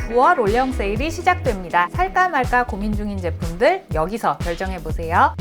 9월 올영 세일이 시작됩니다. 살까 말까 고민 중인 제품들 여기서 결정해보세요.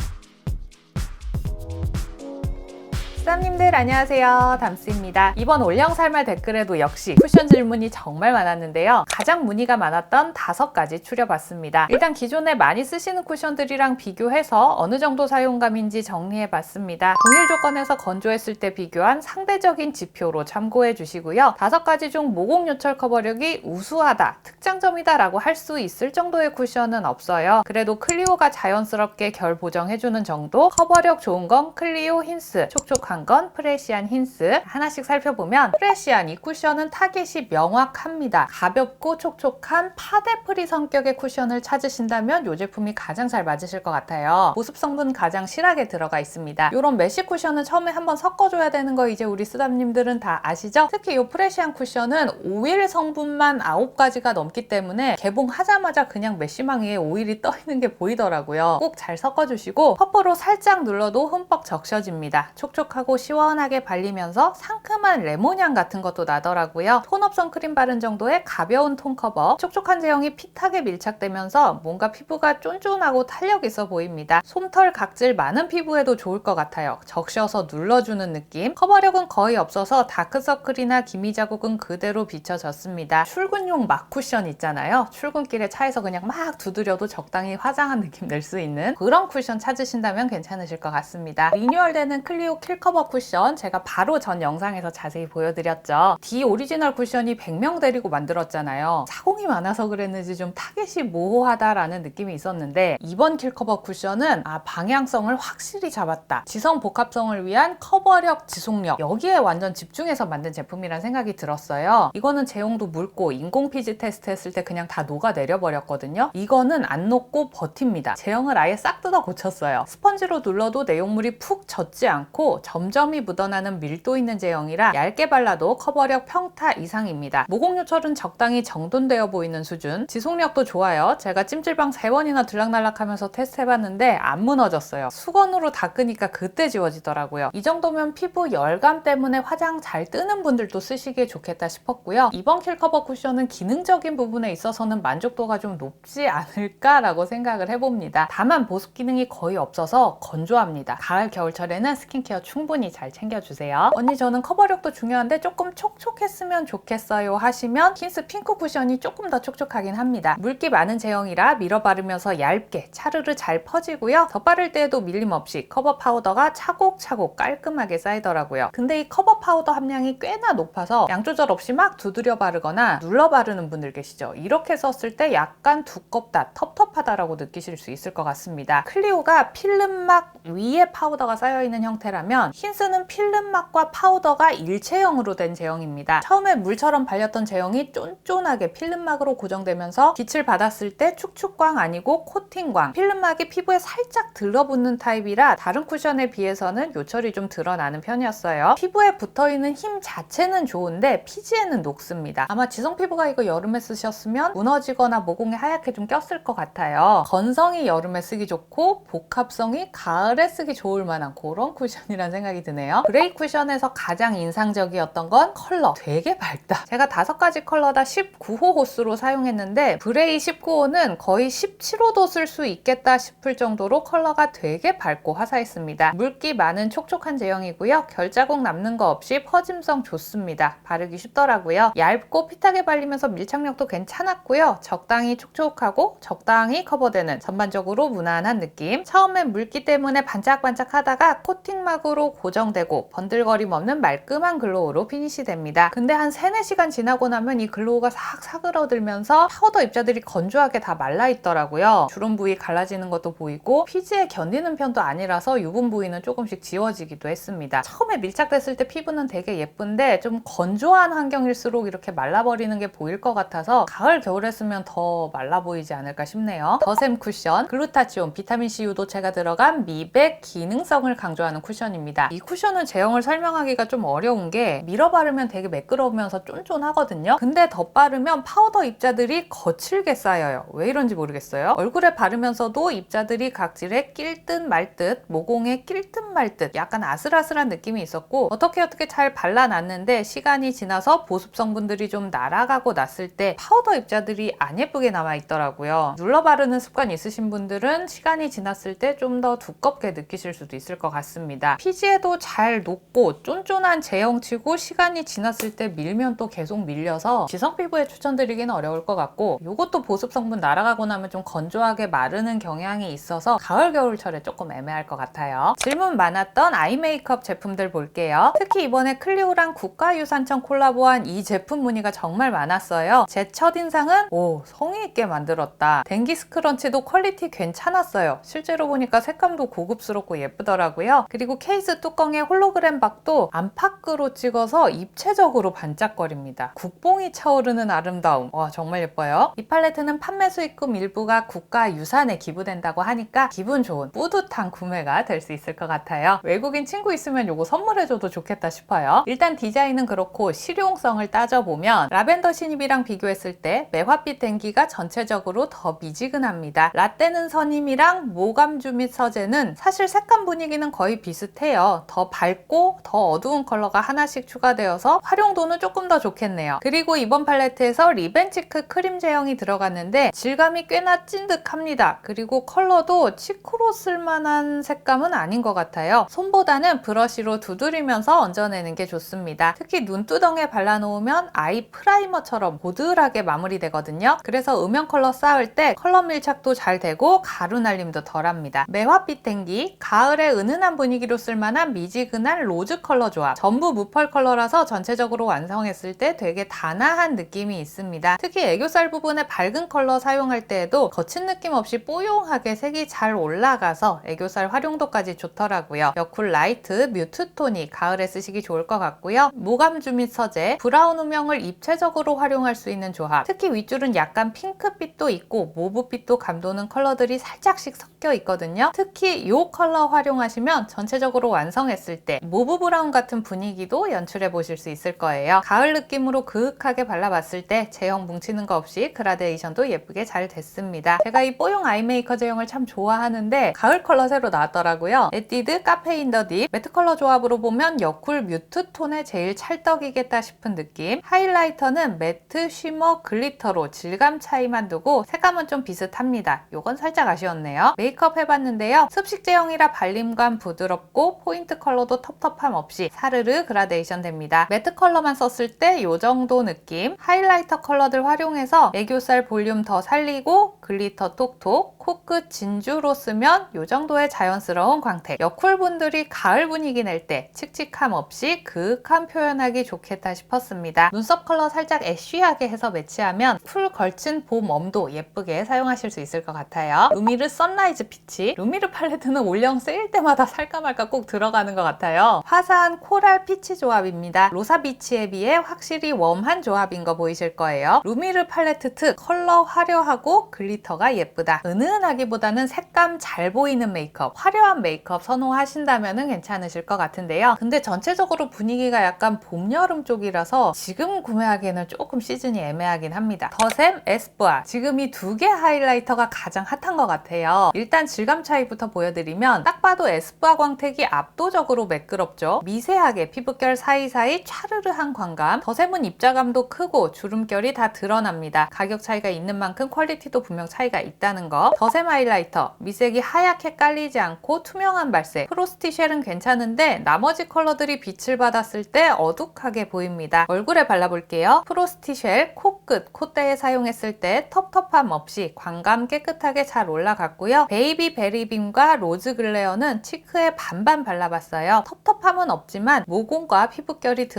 수담님들 안녕하세요. 담스입니다. 이번 올영 살말 댓글에도 역시 쿠션 질문이 정말 많았는데요. 가장 문의가 많았던 5가지 추려봤습니다. 일단 기존에 많이 쓰시는 쿠션들이랑 비교해서 어느 정도 사용감인지 정리해봤습니다. 동일 조건에서 건조했을 때 비교한 상대적인 지표로 참고해 주시고요. 5가지 중 모공 요철 커버력이 우수하다, 특장점이다 라고 할 수 있을 정도의 쿠션은 없어요. 그래도 클리오가 자연스럽게 결 보정해주는 정도, 커버력 좋은 건 클리오 힌스, 촉촉한 건 프레시안 힌스. 하나씩 살펴보면 프레시안 이 쿠션은 타겟이 명확합니다. 가볍고 촉촉한 파데 프리 성격의 쿠션을 찾으신다면 이 제품이 가장 잘 맞으실 것 같아요. 보습 성분 가장 실하게 들어가 있습니다. 이런 메쉬 쿠션은 처음에 한번 섞어줘야 되는 거 이제 우리 쓰담님들은 다 아시죠? 특히 이 프레시안 쿠션은 오일 성분만 9가지가 넘기 때문에 개봉하자마자 그냥 메쉬망 위에 오일이 떠 있는 게 보이더라고요. 꼭 잘 섞어주시고 퍼프로 살짝 눌러도 흠뻑 적셔집니다. 촉촉하고 시원하게 발리면서 상큼한 레몬향 같은 것도 나더라고요. 톤업 선크림 바른 정도의 가벼운 톤 커버, 촉촉한 제형이 핏하게 밀착되면서 뭔가 피부가 쫀쫀하고 탄력 있어 보입니다. 솜털 각질 많은 피부에도 좋을 것 같아요. 적셔서 눌러주는 느낌. 커버력은 거의 없어서 다크서클이나 기미 자국은 그대로 비춰졌습니다. 출근용 막 쿠션 있잖아요. 출근길에 차에서 그냥 막 두드려도 적당히 화장한 느낌 낼 수 있는 그런 쿠션 찾으신다면 괜찮으실 것 같습니다. 리뉴얼되는 클리오 킬 커버 쿠션 제가 바로 전 영상에서 자세히 보여드렸죠. D 오리지널 쿠션이 100명 데리고 만들었잖아요. 사공이 많아서 그랬는지 좀 타겟이 모호하다라는 느낌이 있었는데 이번 킬 커버 쿠션은 방향성을 확실히 잡았다. 지성 복합성을 위한 커버력, 지속력 여기에 완전 집중해서 만든 제품이란 생각이 들었어요. 이거는 제형도 묽고 인공 피지 테스트 했을 때 그냥 다 녹아내려 버렸거든요. 이거는 안 녹고 버팁니다. 제형을 아예 싹 뜯어 고쳤어요. 스펀지로 눌러도 내용물이 푹 젖지 않고 점점이 묻어나는 밀도 있는 제형이라 얇게 발라도 커버력 평타 이상입니다. 모공 요철은 적당히 정돈되어 보이는 수준. 지속력도 좋아요. 제가 찜질방 3번이나 들락날락하면서 테스트해봤는데 안 무너졌어요. 수건으로 닦으니까 그때 지워지더라고요. 이 정도면 피부 열감 때문에 화장 잘 뜨는 분들도 쓰시기에 좋겠다 싶었고요. 이번 킬 커버 쿠션은 기능적인 부분에 있어서는 만족도가 좀 높지 않을까라고 생각을 해봅니다. 다만 보습 기능이 거의 없어서 건조합니다. 가을 겨울철에는 스킨케어 충분히 잘 챙겨주세요. 언니 저는 커버력도 중요한데 조금 촉촉했으면 좋겠어요 하시면 힌스 핑크 쿠션이 조금 더 촉촉하긴 합니다. 물기 많은 제형이라 밀어 바르면서 얇게 차르르 잘 퍼지고요. 덧바를 때에도 밀림 없이 커버 파우더가 차곡차곡 깔끔하게 쌓이더라고요. 근데 이 커버 파우더 함량이 꽤나 높아서 양 조절 없이 막 두드려 바르거나 눌러 바르는 분들 계시죠? 이렇게 썼을 때 약간 두껍다, 텁텁하다라고 느끼실 수 있을 것 같습니다. 클리오가 필름막 위에 파우더가 쌓여있는 형태라면 힌스는 필름막과 파우더가 일체형으로 된 제형입니다. 처음에 물처럼 발렸던 제형이 쫀쫀하게 필름막으로 고정되면서 빛을 받았을 때 축축광 아니고 코팅광, 필름막이 피부에 살짝 들러붙는 타입이라 다른 쿠션에 비해서는 요철이 좀 드러나는 편이었어요. 피부에 붙어있는 힘 자체는 좋은데 피지에는 녹습니다. 아마 지성 피부가 이거 여름에 쓰셨으면 무너지거나 모공에 하얗게 좀 꼈을 것 같아요. 건성이 여름에 쓰기 좋고 복합성이 가을에 쓰기 좋을 만한 그런 쿠션이란 생각이 드네요. 그레이 쿠션에서 가장 인상적이었던 건 컬러. 되게 밝다. 제가 5가지 컬러 다 19호 호수로 사용했는데 그레이 19호는 거의 17호도 쓸 수 있겠다 싶을 정도로 컬러가 되게 밝고 화사했습니다. 물기 많은 촉촉한 제형이고요. 결자국 남는 거 없이 퍼짐성 좋습니다. 바르기 쉽더라고요. 얇고 핏하게 발리면서 밀착력도 괜찮았고요. 적당히 촉촉하고 적당히 커버되는 전반적으로 무난한 느낌. 처음엔 물기 때문에 반짝반짝 하다가 코팅막으로 고정되고 번들거림 없는 말끔한 글로우로 피니시 됩니다. 근데 한 3-4시간 지나고 나면 이 글로우가 싹 사그러들면서 파우더 입자들이 건조하게 다 말라있더라고요. 주름 부위 갈라지는 것도 보이고 피지에 견디는 편도 아니라서 유분 부위는 조금씩 지워지기도 했습니다. 처음에 밀착됐을 때 피부는 되게 예쁜데 좀 건조한 환경일수록 이렇게 말라버리는 게 보일 것 같아서 가을 겨울에 쓰면 더 말라 보이지 않을까 싶네요. 더샘 쿠션 글루타치온 비타민C 유도체가 들어간 미백 기능성을 강조하는 쿠션입니다. 있습니다. 이 쿠션은 제형을 설명하기가 좀 어려운 게 밀어 바르면 되게 매끄러우면서 쫀쫀하거든요. 근데 덧바르면 파우더 입자들이 거칠게 쌓여요. 왜 이런지 모르겠어요. 얼굴에 바르면서도 입자들이 각질에 낄 듯 말 듯, 모공에 낄 듯 말 듯 약간 아슬아슬한 느낌이 있었고 어떻게 잘 발라놨는데 시간이 지나서 보습 성분들이 좀 날아가고 났을 때 파우더 입자들이 안 예쁘게 남아있더라고요. 눌러 바르는 습관 있으신 분들은 시간이 지났을 때 좀 더 두껍게 느끼실 수도 있을 것 같습니다. 피지에도 잘 녹고 쫀쫀한 제형치고 시간이 지났을 때 밀면 또 계속 밀려서 지성 피부에 추천드리기는 어려울 것 같고 이것도 보습 성분 날아가고 나면 좀 건조하게 마르는 경향이 있어서 가을 겨울철에 조금 애매할 것 같아요. 질문 많았던 아이 메이크업 제품들 볼게요. 특히 이번에 클리오랑 국가유산청 콜라보한 이 제품 문의가 정말 많았어요. 제 첫인상은 오, 성의 있게 만들었다. 댕기 스크런치도 퀄리티 괜찮았어요. 실제로 보니까 색감도 고급스럽고 예쁘더라고요. 그리고 케이스 뚜껑에 홀로그램 박도 안팎으로 찍어서 입체적으로 반짝거립니다. 국뽕이 차오르는 아름다움. 와, 정말 예뻐요. 이 팔레트는 판매 수익금 일부가 국가유산에 기부된다고 하니까 기분 좋은 뿌듯한 구매가 될 수 있을 것 같아요. 외국인 친구 있으면 이거 선물해줘도 좋겠다 싶어요. 일단 디자인은 그렇고 실용성을 따져보면 라벤더 신입이랑 비교했을 때 매화빛 댕기가 전체적으로 더 미지근합니다. 라떼는 선임이랑 모감주 및 서재는 사실 색감 분위기는 거의 비슷해요. 더 밝고 더 어두운 컬러가 하나씩 추가되어서 활용도는 조금 더 좋겠네요. 그리고 이번 팔레트에서 리벤치크 크림 제형이 들어갔는데 질감이 꽤나 찐득합니다. 그리고 컬러도 치크로 쓸만한 색감은 아닌 것 같아요. 손보다는 브러쉬로 두드리면서 얹어내는 게 좋습니다. 특히 눈두덩에 발라놓으면 아이 프라이머처럼 보드하게 마무리되거든요. 그래서 음영 컬러 쌓을 때 컬러 밀착도 잘 되고 가루 날림도 덜합니다. 매화빛 댕기, 가을에 은은한 분위기로 쓸만한 미지근한 로즈 컬러 조합. 전부 무펄 컬러라서 전체적으로 완성했을 때 되게 단아한 느낌이 있습니다. 특히 애교살 부분에 밝은 컬러 사용할 때에도 거친 느낌 없이 뽀용하게 색이 잘 올라가서 애교살 활용도까지 좋더라고요. 여쿨 라이트, 뮤트 톤이 가을에 쓰시기 좋을 것 같고요. 모감주 및 서재, 브라운 음영을 입체적으로 활용할 수 있는 조합. 특히 윗줄은 약간 핑크빛도 있고 모브빛도 감도는 컬러들이 살짝씩 섞여 있거든요. 특히 이 컬러 활용하시면 전체적으로 완성했을 때 모브 브라운 같은 분위기도 연출해 보실 수 있을 거예요. 가을 느낌으로 그윽하게 발라봤을 때 제형 뭉치는 거 없이 그라데이션도 예쁘게 잘 됐습니다. 제가 이 뽀용 아이 메이커 제형을 참 좋아하는데 가을 컬러 새로 나왔더라고요. 에뛰드 카페 인 더 딥 매트 컬러 조합으로 보면 여쿨 뮤트 톤에 제일 찰떡이겠다 싶은 느낌. 하이라이터는 매트, 쉬머, 글리터로 질감 차이만 두고 색감은 좀 비슷합니다. 요건 살짝 아쉬웠네요. 메이크업 해봤는데요. 습식 제형이라 발림감 부드럽고 포인트 컬러도 텁텁함 없이 사르르 그라데이션 됩니다. 매트 컬러만 썼을 때 요 정도 느낌. 하이라이터 컬러들 활용해서 애교살 볼륨 더 살리고 글리터 톡톡, 코끝 진주로 쓰면 요 정도의 자연스러운 광택. 여쿨 분들이 가을 분위기 낼 때 칙칙함 없이 그윽한 표현하기 좋겠다 싶었습니다. 눈썹 컬러 살짝 애쉬하게 해서 매치하면 풀 걸친 봄 웜도 예쁘게 사용하실 수 있을 것 같아요. 루미르 선라이즈 피치. 루미르 팔레트는 올영 세일 때마다 살까 말까 꼭 들어가는 것 같아요. 화사한 코랄 피치 조합입니다. 로사 비치에 비해 확실히 웜한 조합인 거 보이실 거예요. 루미르 팔레트 특 컬러 화려하고 글리터가 예쁘다. 은은하기보다는 색감 잘 보이는 메이크업, 화려한 메이크업 선호하신다면 괜찮으실 것 같은데요. 근데 전체적으로 분위기가 약간 봄, 여름 쪽이라서 지금 구매하기에는 조금 시즌이 애매하긴 합니다. 더샘, 에스쁘아. 지금 이 두 개 하이라이터가 가장 핫한 것 같아요. 일단 질감 차이부터 보여드리면 딱 봐도 에스쁘아 광택이 압도적으로 매끄럽죠. 미세하게 피부결 사이사이 차르르한 광감. 더샘은 입자감도 크고 주름결이 다 드러납니다. 가격 차이가 있는 만큼 퀄리티도 분명 차이가 있다는 거. 더샘 하이라이터. 미색이 하얗게 깔리지 않고 투명한 발색. 프로스티 쉘은 괜찮은데 나머지 컬러들이 빛을 받았을 때 어둑하게 보입니다. 얼굴에 발라볼게요. 프로스티 쉘 코끝, 콧대에 사용했을 때 텁텁함 없이 광감 깨끗하게 잘 올라갔고요. 베이비 베리빔과 로즈 글레어는 치크에 반반 발라봤어요. 텁텁함은 없지만 모공과 피부결이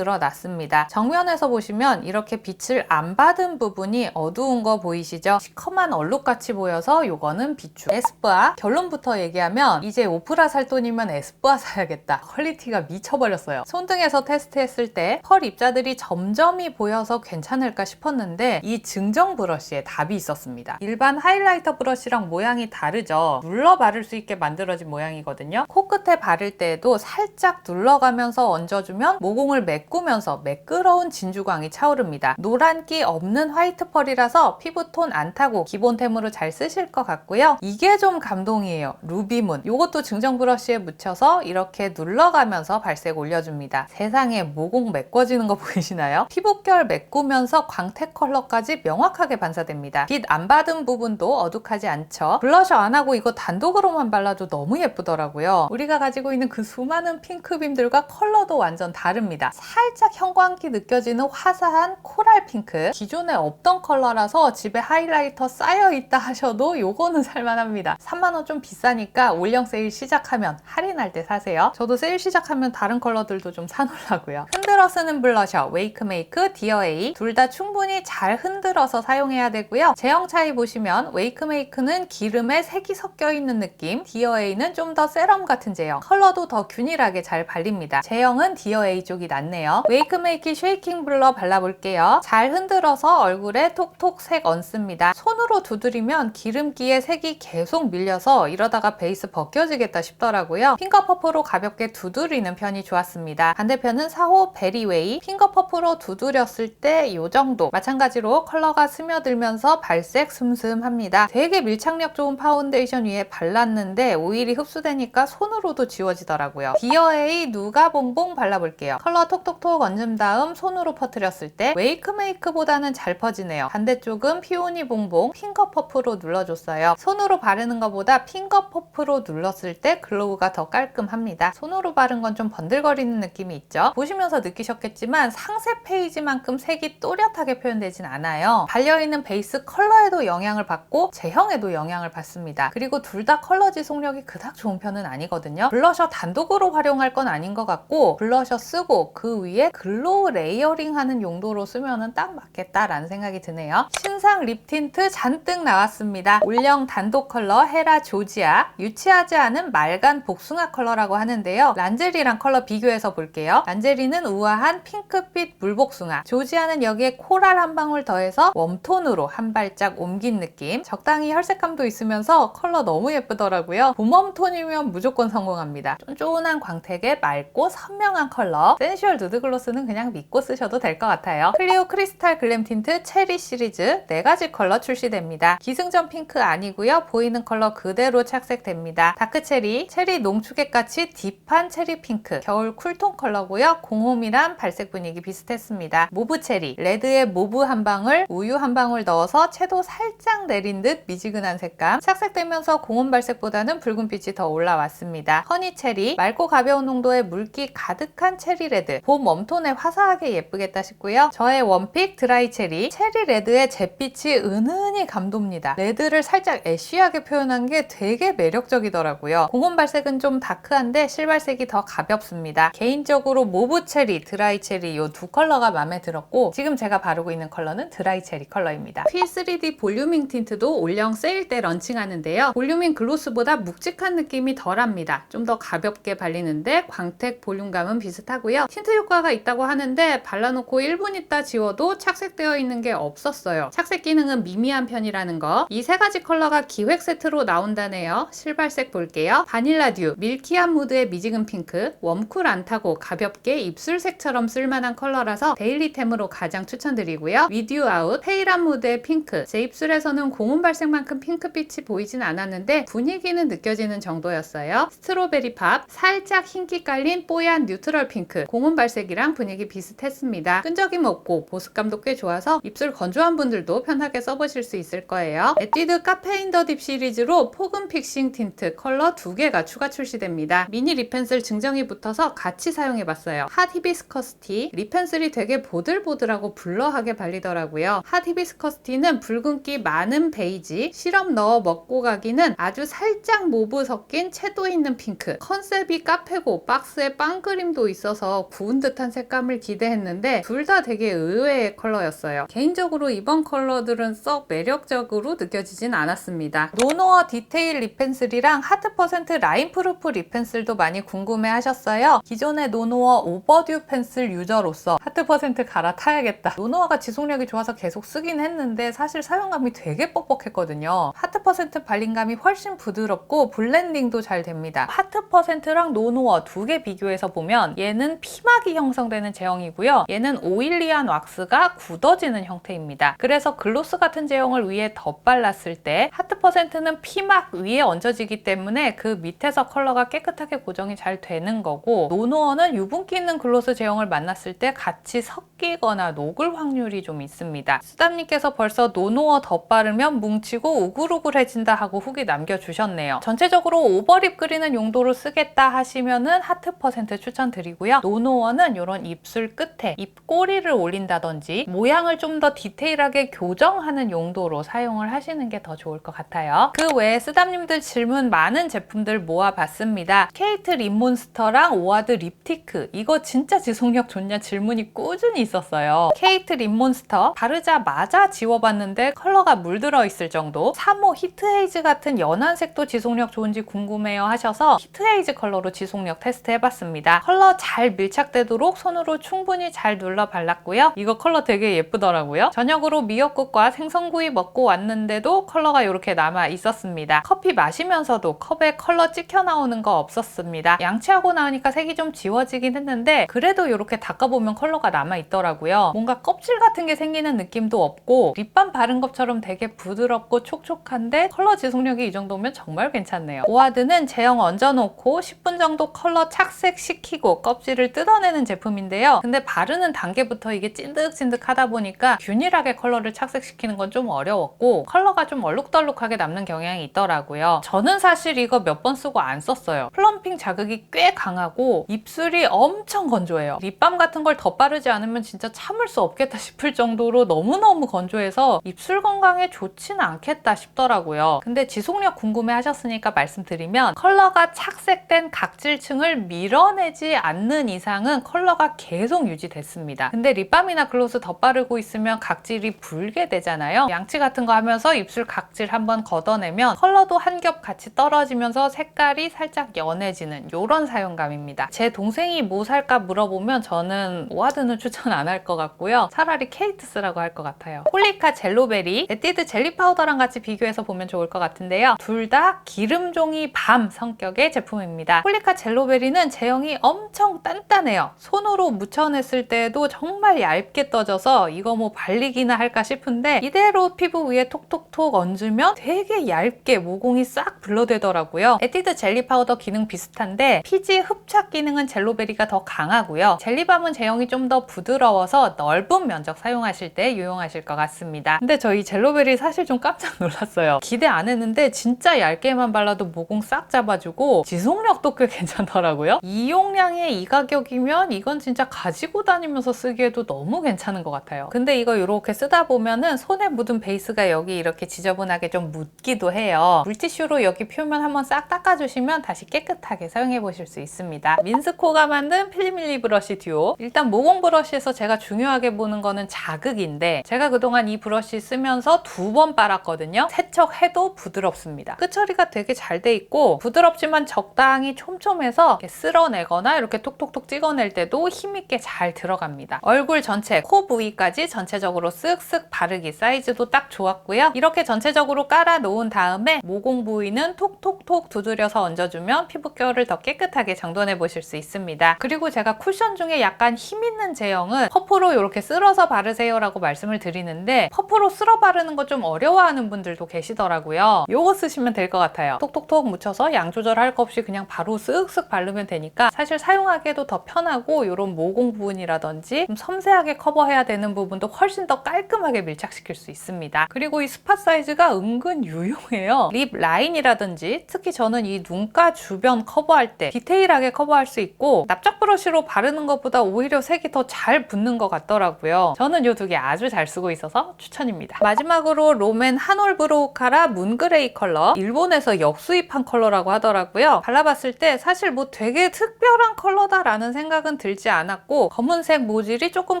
정면에서 보시면 이렇게 빛을 안 받은 부분이 어두운 거 보이시죠? 시커먼 얼룩 블록같이 보여서 요거는 비추. 에스쁘아 결론부터 얘기하면 이제 오프라 살 돈이면 에스쁘아 사야겠다. 퀄리티가 미쳐버렸어요. 손등에서 테스트했을 때 펄 입자들이 점점이 보여서 괜찮을까 싶었는데 이 증정 브러쉬에 답이 있었습니다. 일반 하이라이터 브러쉬랑 모양이 다르죠. 눌러 바를 수 있게 만들어진 모양이거든요. 코끝에 바를 때에도 살짝 눌러가면서 얹어주면 모공을 메꾸면서 매끄러운 진주광이 차오릅니다. 노란기 없는 화이트 펄이라서 피부톤 안 타고 기본템으로 잘 쓰실 것 같고요. 이게 좀 감동이에요. 루비문. 이것도 증정 브러쉬에 묻혀서 이렇게 눌러가면서 발색 올려줍니다. 세상에 모공 메꿔지는 거 보이시나요? 피부결 메꾸면서 광택 컬러까지 명확하게 반사됩니다. 빛 안 받은 부분도 어둑하지 않죠. 블러셔 안 하고 이거 단독으로만 발라도 너무 예쁘더라고요. 우리가 가지고 있는 그 수많은 핑크빔들과 컬러도 완전 다릅니다. 살짝 형광기 느껴지는 화사한 코랄 핑크. 기존에 없던 컬러라서 집에 하이라이터 쌓여있다 하셔도 요거는 살만합니다. 3만원 좀 비싸니까 올영 세일 시작하면 할인할 때 사세요. 저도 세일 시작하면 다른 컬러들도 좀 사놓으려고요. 흔들어 쓰는 블러셔 웨이크메이크 디어에이 둘 다 충분히 잘 흔들어서 사용해야 되고요. 제형 차이 보시면 웨이크메이크는 기름에 색이 섞여 있는 느낌, 디어에이는 좀 더 세럼 같은 제형, 컬러도 더 균일하게 잘 발립니다. 제형은 디어에이 쪽이 낫네요. 웨이크메이크 쉐이킹 블러 발라볼게요. 잘 흔들어서 얼굴에 톡톡 색 얹습니다. 손으로 두드리면 기름기에 색이 계속 밀려서 이러다가 베이스 벗겨지겠다 싶더라고요. 핑거 퍼프로 가볍게 두드리는 편이 좋았습니다. 반대편은 4호 베리웨이. 핑거 퍼프로 두드렸을 때 이 정도. 마찬가지로 컬러가 스며들면서 발색 슴슴합니다. 되게 밀착력 좋은 파운데이션 위에 발랐는데 오일이 흡수되니까 손으로도 지워지더라고요. 디어에이 누가 봉봉 발라볼게요. 컬러 톡톡톡 얹은 다음 손으로 퍼뜨렸을 때 웨이크메이크보다는 잘 퍼지네요. 반대쪽은 피오니 봉봉 핑거 퍼프로 눌러줬어요. 손으로 바르는 것보다 핑거 퍼프로 눌렀을 때 글로우가 더 깔끔합니다. 손으로 바른 건 좀 번들거리는 느낌이 있죠. 보시면서 느끼셨겠지만 상세 페이지만큼 색이 또렷하게 표현되진 않아요. 발려있는 베이스 컬러에도 영향을 받고 제형에도 영향을 받습니다. 그리고 둘 다 컬러 지속력이 그닥 좋은 편은 아니거든요. 블러셔 단독으로 활용할 건 아닌 것 같고 블러셔 쓰고 그 위에 글로우 레이어링 하는 용도로 쓰면 딱 맞겠다라는 생각이 드네요. 신상 립 틴트 잔뜩 나왔습니다. 올영 단독 컬러 헤라 조지아. 유치하지 않은 맑은 복숭아 컬러라고 하는데요. 란제리랑 컬러 비교해서 볼게요. 란제리는 우아한 핑크빛 물복숭아, 조지아는 여기에 코랄 한 방울 더해서 웜톤으로 한 발짝 옮긴 느낌. 적당히 혈색감도 있으면서 컬러 너무 예쁘더라고요. 봄웜톤이면 무조건 성공합니다. 쫀쫀한 광택에 맑고 선명한 컬러. 센슈얼 누드글로스는 그냥 믿고 쓰셔도 될 것 같아요. 클리오 크리스탈 글램 틴트 체리 시리즈 4가지 컬러 출시됩니다. 기승전 핑크 아니고요. 보이는 컬러 그대로 착색됩니다. 다크체리, 체리 농축액같이 딥한 체리 핑크, 겨울 쿨톤 컬러고요. 공홈이랑 발색 분위기 비슷했습니다. 모브 체리, 레드에 모브 한 방울, 우유 한 방울 넣어서 채도 살짝 내린 듯 미지근한 색감. 착색되면서 공홈 발색보다는 붉은빛이 더 올라왔습니다. 허니 체리, 맑고 가벼운 농도의 물기 가득한 체리 레드, 봄 웜톤에 화사하게 예쁘겠다 싶고요. 저의 원픽 드라이 체리, 체리 레드의 잿빛이 은은히 감돕니다. 레드를 살짝 애쉬하게 표현한 게 되게 매력적이더라고요. 공홈 발색은 좀 다크한데 실발색이 더 가볍습니다. 개인적으로 모브 체리, 드라이 체리 이 두 컬러가 마음에 들었고 지금 제가 바르고 있는 컬러는 드라이 체리 컬러입니다. P3D 볼륨ing 틴트도 올영 세일 때 런칭하는데요. 볼륨ing 글로스보다 묵직한 느낌이 덜합니다. 좀 더 가볍게 발리는데 광택 볼륨감은 비슷하고요. 틴트 효과가 있다고 하는데 발라놓고 1분 있다 지워도 착색되어 있는 게 없었어요. 착색 기능은 미미한 편이라는 거. 이 3가지 컬러가 기획 세트로 나온다네요. 실발색 볼게요. 바닐라 듀, 밀키한 무드의 미지근 핑크, 웜쿨 안 타고 가볍게 입술색처럼 쓸만한 컬러라서 데일리템으로 가장 추천드리고요. 위듀 아웃, 페일한 무드의 핑크. 제 입술에서는 고운 발색만큼 핑크빛이 보이진 않았는데 분위기는 느껴지는 정도였어요. 스트로베리 팝, 살짝 흰기 깔린 뽀얀 뉴트럴 핑크. 고운 발색이랑 분위기 비슷했습니다. 끈적임 없고 보습감도 꽤 좋아서 입술 건조한 분들도 편하게 써보실 수 있을 거예요. 에뛰드 카페인 더 딥 시리즈로 포근 픽싱 틴트 컬러 2개가 추가 출시됩니다. 미니 립 펜슬 증정이 붙어서 같이 사용해봤어요. 핫 히비스커스 히비스커스 티. 립 펜슬이 되게 보들보들하고 블러하게 발리더라고요. 핫 히비스커스 티는 붉은기 많은 베이지, 시럽 넣어 먹고 가기는 아주 살짝 모브 섞인 채도 있는 핑크. 컨셉이 카페고 박스에 빵그림도 있어서 구운 듯한 색감을 기대했는데 둘 다 되게 의외의 컬러였어요. 개인적으로 이번 컬러들은 썩 매력적으로 느껴지진 않았습니다. 노노어 디테일 립 펜슬이랑 하트% 라인 프루프 립 펜슬도 많이 궁금해 하셨어요. 기존의 노노어 오버듀 펜슬 유저로서 하트% 갈아타야겠다. 노노어가 지속력이 좋아서 계속 쓰긴 했는데 사실 사용감이 되게 뻑뻑했거든요. 하트% 발림감이 훨씬 부드럽고 블렌딩도 잘 됩니다. 하트%랑 노노어 두 개 비교해서 보면 얘는 피막이 형성되는 제형이고요. 얘는 오일리한 왁스가 굳어지는 형태입니다. 그래서 글로스 같은 제형을 위에 덧발랐을 때 하트%는 피막 위에 얹어지기 때문에 그 밑에서 컬러가 깨끗하게 고정이 잘 되는 거고, 노노어는 유분기 있는 글로스 제형을 만났을 때 같이 섞이거나 녹을 확률이 좀 있습니다. 수담님께서 벌써 노노어 덧바르면 뭉치고 우글우글해진다 하고 후기 남겨주셨네요. 전체적으로 오버립 그리는 용도로 쓰겠다 하시면은 하트% 추천드리고요. 노노어는 이런 입술 끝에 입꼬리를 올린다든지 모양을 좀 더 디테일하게 교정하는 용도로 사용을 하시는 게 더 좋을 것 같아요. 그 외에 쓰담님들 질문 많은 제품들 모아봤습니다. 케이트 립몬스터랑 오아드 립티크, 이거 진짜 지속력 좋냐 질문이 꾸준히 있었어요. 케이트 립몬스터 바르자마자 지워봤는데 컬러가 물들어 있을 정도. 3호 히트헤이즈 같은 연한 색도 지속력 좋은지 궁금해요 하셔서 히트헤이즈 컬러로 지속력 테스트 해봤습니다. 컬러 잘 밀착되도록 손으로 충분히 잘 눌러 발랐고요. 이거 컬러 되게 예쁘더라고요. 저녁으로 미역국과 생선구이 먹고 왔는데도 컬러가 이렇게 남아 있었습니다. 커피 마시면서도 컵에 컬러 찍혀 나오는 거 없었습니다. 양치하고 나오니까 색이 좀 지워지긴 했는데 그래도 이렇게 닦아보면 컬러가 남아 있더라고요. 뭔가 껍질 같은 게 생기는 느낌도 없고 립밤 바른 것처럼 되게 부드럽고 촉촉한데 컬러 지속력이 이 정도면 정말 괜찮네요. 오아드는 제형 얹어놓고 10분 정도 컬러 착색시키고 껍질을 뜯어내는 제품인데요. 근데 바르는 단계부터 이게 찐득찐득하다 보니까 균일하게 컬러를 착색시키는 건 좀 어려웠고 컬러가 좀 얼룩덜룩하게 남는 경향이 있더라고요. 저는 사실 이거 몇 번 쓰고 안 썼어요. 플럼핑 자극이 꽤 강하고 입술이 엄청 건조해요. 립밤 같은 걸 덧바르지 않으면 진짜 참을 수 없겠다 싶을 정도로 너무너무 건조해서 입술 건강에 좋지는 않겠다 싶더라고요. 근데 지속력 궁금해 하셨으니까 말씀드리면 컬러가 착색된 각질층을 밀어내지 않는 이상은 컬러가 계속 유지됐습니다. 근데 립밤이나 글로스 덧바르고 있으면 각질이 불게 되잖아요. 양치 같은 거 하면서 입술 각질 한번 걷어내면 컬러도 한 겹 같이 떨어지면서 색깔이 살짝 연해지는 이런 사용감입니다. 제 동생이 뭐 살까 물어보면 저는 오아드는 추천 안 할 것 같고요. 차라리 케이트 쓰라고 할 것 같아요. 홀리카 젤로베리, 에뛰드 젤리 파우더랑 같이 비교해서 보면 좋을 것 같은데요. 둘 다 기름종이 밤 성격의 제품입니다. 홀리카 젤로베리는 제형이 엄청 단단해요. 손으로 묻혀냈을 때도 정말 얇게 떠져서 이거 뭐 발리기나 할까 싶은데 이대로 피부 위에 톡톡톡 얹으면 되게 얇게 모공이 싹 블러되더라고요. 에뛰드 젤리 파우더 기능 비슷한데 피지 흡착 기능은 젤로베리가 더 강하고요. 젤리밤은 제형이 좀 더 부드러워서 넓은 면적 사용하실 때 유용하실 것 같습니다. 근데 저 이 젤로베리 사실 좀 깜짝 놀랐어요. 기대 안 했는데 진짜 얇게만 발라도 모공 싹 잡아주고 지속력도 꽤 괜찮더라고요. 이 용량에 이 가격이면 이건 진짜 가지고 다니면서 쓰기에도 너무 괜찮은 것 같아요. 근데 이거 이렇게 쓰다 보면은 손에 묻은 베이스가 여기 이렇게 지저분하게 좀 묻기도 해요. 물티슈로 여기 표면 한번 싹 닦아주시면 다시 깨끗하게 사용해 보실 수 있습니다. 민스코가 만든 필리밀리 브러쉬 듀오. 일단 모공 브러쉬에서 제가 중요하게 보는 거는 자극인데 제가 그동안 이 브러쉬 쓰면서 2번 빨았거든요. 세척해도 부드럽습니다. 끝처리가 되게 잘 돼 있고 부드럽지만 적당히 촘촘해서 이렇게 쓸어내거나 이렇게 톡톡톡 찍어낼 때도 힘있게 잘 들어갑니다. 얼굴 전체, 코 부위까지 전체적으로 쓱쓱 바르기 사이즈도 딱 좋았고요. 이렇게 전체적으로 깔아 놓은 다음에 모공 부위는 톡톡톡 두드려서 얹어주면 피부결을 더 깨끗하게 정돈해 보실 수 있습니다. 그리고 제가 쿠션 중에 약간 힘있는 제형은 퍼프로 이렇게 쓸어서 바르세요 라고 말씀을 드리는데 퍼프로 쓸어 바르는 거 좀 어려워하는 분들도 계시더라고요. 요거 쓰시면 될 것 같아요. 톡톡톡 묻혀서 양 조절할 거 없이 그냥 바로 쓱쓱 바르면 되니까 사실 사용하기에도 더 편하고 이런 모공 부분이라든지 좀 섬세하게 커버해야 되는 부분도 훨씬 더 깔끔하게 밀착시킬 수 있습니다. 그리고 이 스팟 사이즈가 은근 유용해요. 립 라인이라든지 특히 저는 이 눈가 주변 커버할 때 디테일하게 커버할 수 있고 납작 브러쉬로 바르 바르는 것보다 오히려 색이 더 잘 붙는 것 같더라고요. 저는 이 두 개 아주 잘 쓰고 있어서 추천입니다. 마지막으로 롬앤 한올 브로우 카라 문그레이 컬러. 일본에서 역수입한 컬러라고 하더라고요. 발라봤을 때 사실 뭐 되게 특별한 컬러다라는 생각은 들지 않았고 검은색 모질이 조금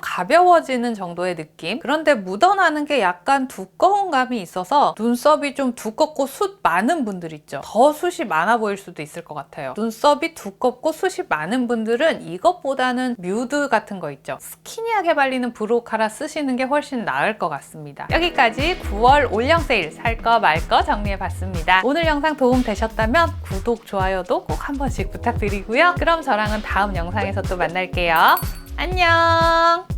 가벼워지는 정도의 느낌. 그런데 묻어나는 게 약간 두꺼운 감이 있어서 눈썹이 좀 두껍고 숱 많은 분들 있죠. 더 숱이 많아 보일 수도 있을 것 같아요. 눈썹이 두껍고 숱이 많은 분들은 이것보다는 뮤드 같은 거 있죠. 스키니하게 발리는 브로우 카라 쓰시는 게 훨씬 나을 것 같습니다. 여기까지 9월 올영 세일 살 거 말 거 정리해봤습니다. 오늘 영상 도움 되셨다면 구독, 좋아요도 꼭 한 번씩 부탁드리고요. 그럼 저랑은 다음 영상에서 또 만날게요. 안녕!